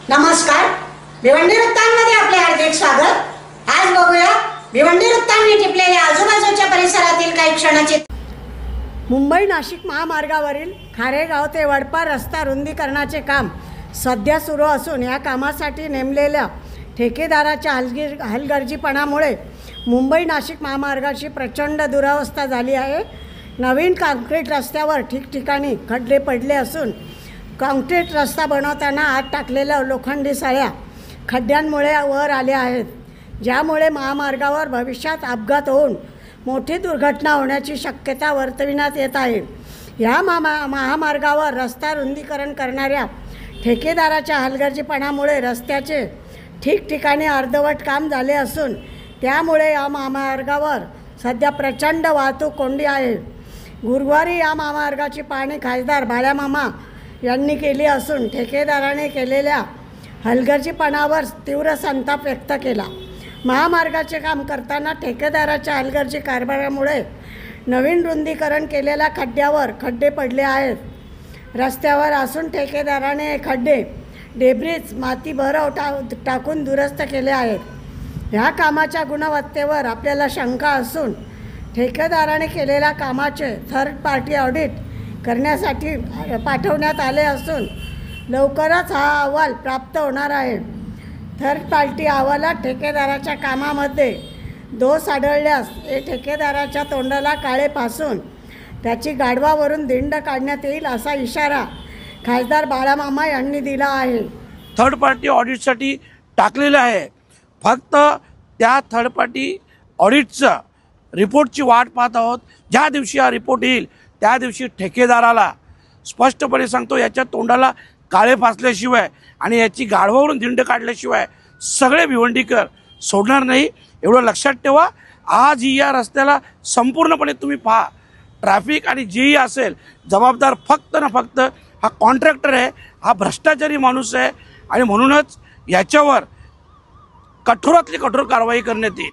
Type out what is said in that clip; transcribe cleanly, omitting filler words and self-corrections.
नमस्कार, भिवंडी वृत्तांमध्ये आपले हार्दिक स्वागत। आज बघूया भिवंडी वृत्तांनी टिपलेल्या आजूबाजूच्या परिसरातील काही क्षणाचे। मुंबई नाशिक महामार्गावरील खारेगाव ते वडपा रस्ता रुंदीकरणाचे काम सध्या सुरू असून या कामासाठी नेमलेल्या ठेकेदाराच्या हलगर्जीपणामुळे मुंबई नाशिक महामार्गाची प्रचंड दुरावस्था झाली आहे। नवीन काँक्रीट रस्त्यावर ठिकठिकाणी खड्डे पडले असून काँक्रीट रस्ता बनवताना आत टाकलेल्या लोखंडी सळ्या खड्ड्यांमुळे वर आल्या आहेत, ज्यामुळे महामार्गावर भविष्यात अपघात होऊन मोठी दुर्घटना होण्याची शक्यता वर्तविण्यात येत आहे। या महामार्गावर रस्ता रुंदीकरण करणाऱ्या ठेकेदाराच्या हलगर्जीपणामुळे रस्त्याचे ठिकठिकाणी अर्धवट काम झाले असून त्यामुळे या महामार्गावर सध्या प्रचंड वाहतूक कोंडी आहे। गुरुवारी या महामार्गाची पाहणी खासदार बाळामामा यांनी केली असून ठेकेदाराने केलेल्या हलगर्जीपणावर तीव्र संताप व्यक्त केला। महामार्गाचे काम करताना ठेकेदाराच्या हलगर्जी कारभारामुळे नवीन रुंदीकरण केलेल्या खड्ड्यावर खड्डे पडले आहेत। रस्त्यावर असून ठेकेदाराने हे खड्डे डेब्रिज माती भरव टाकून दुरुस्त केले आहेत। ह्या कामाच्या गुणवत्तेवर आपल्याला शंका असून ठेकेदाराने केलेल्या कामाचे थर्ड पार्टी ऑडिट करण्यासाठी पाठवण्यात आले असून लवकरच हा अहवाल प्राप्त होणार आहे। थर्ड पार्टी अहवालात ठेकेदाराच्या कामामध्ये दोष आढळल्यास हे ठेकेदाराच्या तोंडाला काळे फासून त्याची गाढवावरून धिंड काढण्यात येईल असा इशारा खासदार बाळामामा यांनी दिला आहे। थर्ड पार्टी ऑडिटसाठी टाकलेलं आहे। फक्त त्या थर्ड पार्टी ऑडिटचं रिपोर्टची वाट पाहत आहोत। ज्या दिवशी हा रिपोर्ट येईल त्या दिवशी ठेकेदाराला स्पष्टपणे सांगतो, याच्या तोंडाला काळे फासल्याशिवाय आणि याची गाढवावरून धिंड काढल्याशिवाय सगळे भिवंडीकर सोडणार नाही, एवढं लक्षात ठेवा। आज या रस्त्याला संपूर्णपणे तुम्ही पहा, ट्रॅफिक आणि जेही असेल जबाबदार फक्त ना फक्त हा कॉन्ट्रॅक्टर आहे, हा भ्रष्टाचारी माणूस आहे आणि म्हणूनच याच्यावर कठोरातली कठोर कारवाई करण्यात येईल।